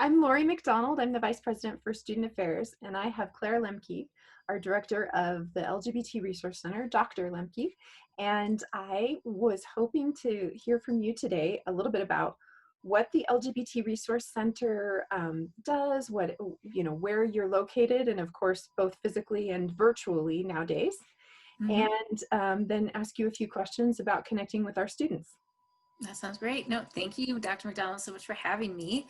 I'm Lori McDonald. I'm the Vice President for Student Affairs, and I have Clare Lemke, our Director of the LGBT Resource Center, Dr. Lemke. And I was hoping to hear from you today a little bit about what the LGBT Resource Center does, where you're located, and of course, both physically and virtually nowadays, and then ask you a few questions about connecting with our students. That sounds great. No, thank you, Dr. McDonald, so much for having me.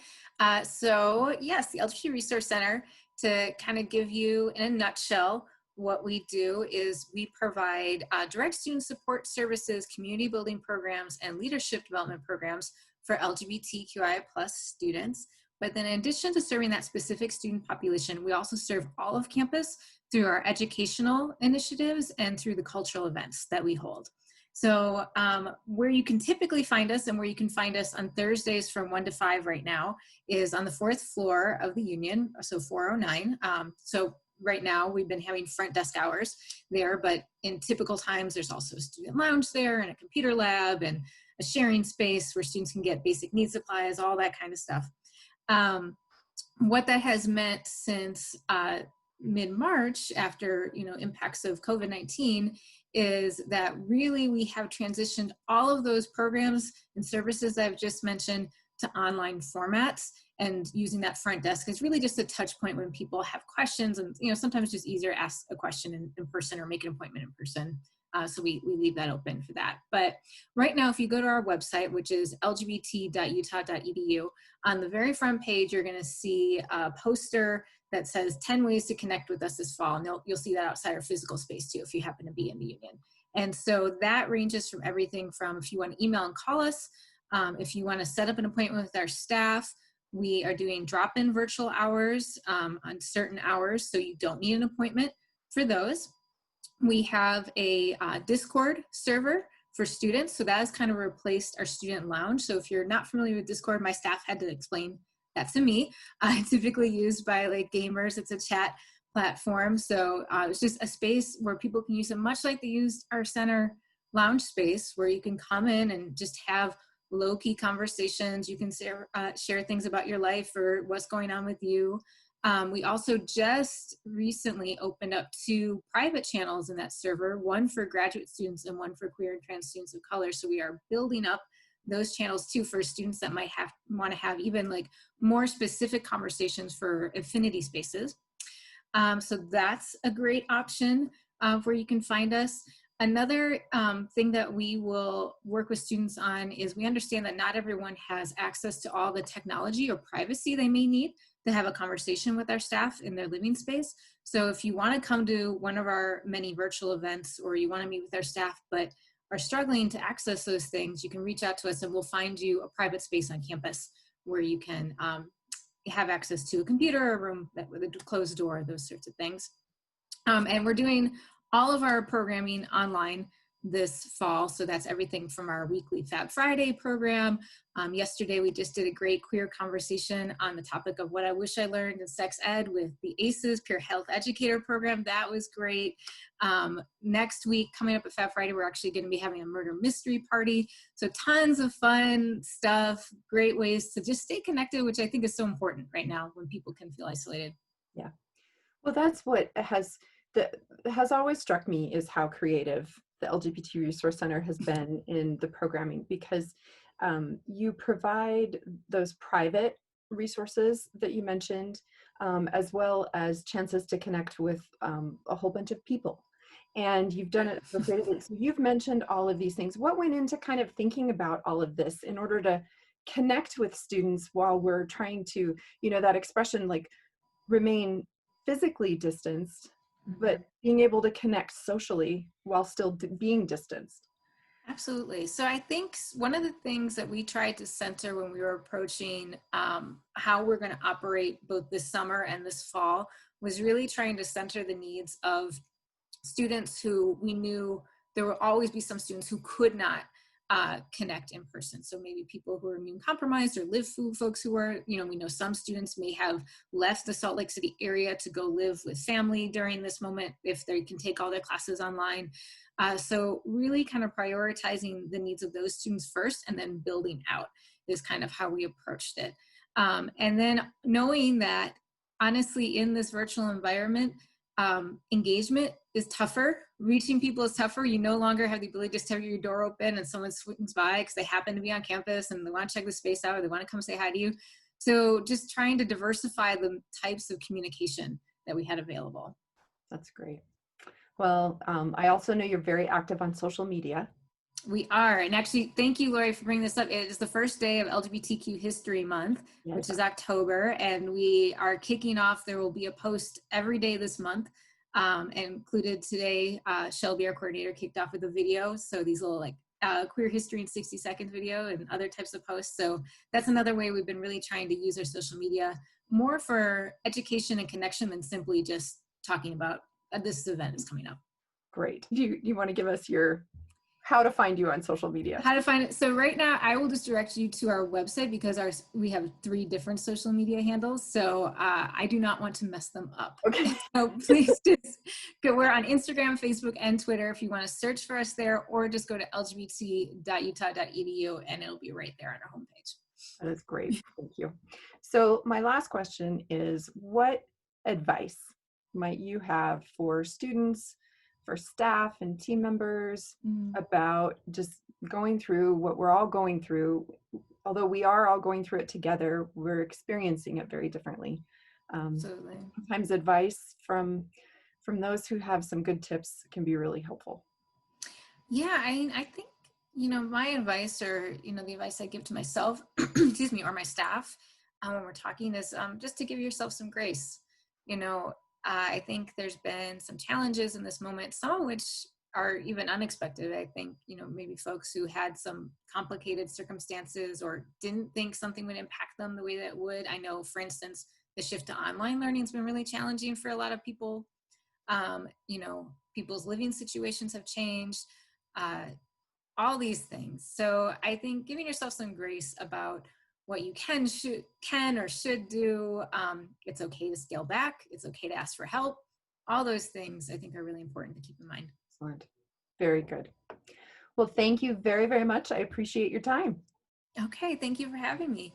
So yes, the LGBT Resource Center, to kind of give you in a nutshell, what we do is we provide direct student support services, community building programs, and leadership development programs for LGBTQI plus students. But then in addition to serving that specific student population, we also serve all of campus through our educational initiatives and through the cultural events that we hold. So where you can typically find us and where you can find us on Thursdays from 1 to 5 right now is on the 4th floor of the Union, so 409. So right now we've been having front desk hours there, but in typical times there's also a student lounge there and a computer lab and a sharing space where students can get basic need supplies, all that kind of stuff. What that has meant since mid-March, after impacts of COVID-19, is that really we have transitioned all of those programs and services I've just mentioned to online formats, and using that front desk is really just a touch point when people have questions, and sometimes just easier to ask a question in person or make an appointment in person. So we leave that open for that. But right now, if you go to our website, which is lgbt.utah.edu, on the very front page, you're going to see a poster that says 10 ways to connect with us this fall. And you'll see that outside our physical space too, if you happen to be in the Union. And so that ranges from everything from if you want to email and call us, if you want to set up an appointment with our staff. We are doing drop-in virtual hours on certain hours, so you don't need an appointment for those. We have a Discord server for students, so that has kind of replaced our student lounge. So if you're not familiar with Discord, my staff had to explain that to me. Typically used by gamers. It's a chat platform, so it's just a space where people can use it, much like they used our center lounge space, where you can come in and just have low-key conversations. You can share things about your life or what's going on with you. We also just recently opened up 2 private channels in that server, one for graduate students and one for queer and trans students of color. So we are building up those channels too for students that might want to have even more specific conversations for affinity spaces. So that's a great option where you can find us. Another thing that we will work with students on is we understand that not everyone has access to all the technology or privacy they may need to have a conversation with our staff in their living space. So if you want to come to one of our many virtual events, or you want to meet with our staff but are struggling to access those things, you can reach out to us and we'll find you a private space on campus where you can have access to a computer, a room with a closed door, those sorts of things. And we're doing all of our programming online this fall. So that's everything from our weekly Fab Friday program. Yesterday, we just did a great queer conversation on the topic of what I wish I learned in sex ed with the ACEs, Peer Health Educator program. That was great. Next week, coming up at Fab Friday, we're actually going to be having a murder mystery party. So tons of fun stuff, great ways to just stay connected, which I think is so important right now when people can feel isolated. Yeah. Well, that's what has always struck me, is how creative the LGBT Resource Center has been in the programming, because you provide those private resources that you mentioned, as well as chances to connect with a whole bunch of people. And you've done it so creatively. So you've mentioned all of these things. What went into kind of thinking about all of this in order to connect with students while we're trying to, that expression, remain physically distanced, but being able to connect socially while still being distanced? Absolutely. So I think one of the things that we tried to center when we were approaching how we're going to operate both this summer and this fall was really trying to center the needs of students who we knew there will always be some students who could not connect in person. So maybe people who are immune compromised, or live food folks who are, we know some students may have left the Salt Lake City area to go live with family during this moment if they can take all their classes online. So really kind of prioritizing the needs of those students first and then building out is kind of how we approached it. And then knowing that honestly in this virtual environment, engagement is tougher. Reaching people is tougher. You no longer have the ability to just have your door open and someone swings by because they happen to be on campus and they want to check the space out or they want to come say hi to you. So just trying to diversify the types of communication that we had available. That's great. Well, I also know you're very active on social media. We are. And actually, thank you, Lori, for bringing this up. It is the first day of LGBTQ History Month, Yes. which is October. And we are kicking off. There will be a post every day this month. And included today, Shelby, our coordinator, kicked off with a video. So these little like queer history in 60 seconds video and other types of posts. So that's another way we've been really trying to use our social media more for education and connection than simply just talking about this event is coming up. Great. Do you want to give us your how to find you on social media? How to find it. So right now I will just direct you to our website because we have 3 different social media handles. So I do not want to mess them up. Okay. So please just go. We're on Instagram, Facebook, and Twitter if you want to search for us there, or just go to lgbt.utah.edu and it'll be right there on our homepage. That is great. Thank you. So my last question is, what advice might you have for students, for staff and team members about just going through what we're all going through? Although we are all going through it together, we're experiencing it very differently. Absolutely. Sometimes advice from those who have some good tips can be really helpful. Yeah, I think, my advice or, the advice I give to myself, excuse me, or my staff when we're talking is just to give yourself some grace. I think there's been some challenges in this moment, some of which are even unexpected. I think, maybe folks who had some complicated circumstances or didn't think something would impact them the way that it would. I know, for instance, the shift to online learning has been really challenging for a lot of people. People's living situations have changed, all these things. So I think giving yourself some grace about what you can or should do. It's okay to scale back. It's okay to ask for help. All those things I think are really important to keep in mind. Excellent. Very good. Well, thank you very, very much. I appreciate your time. Okay, thank you for having me.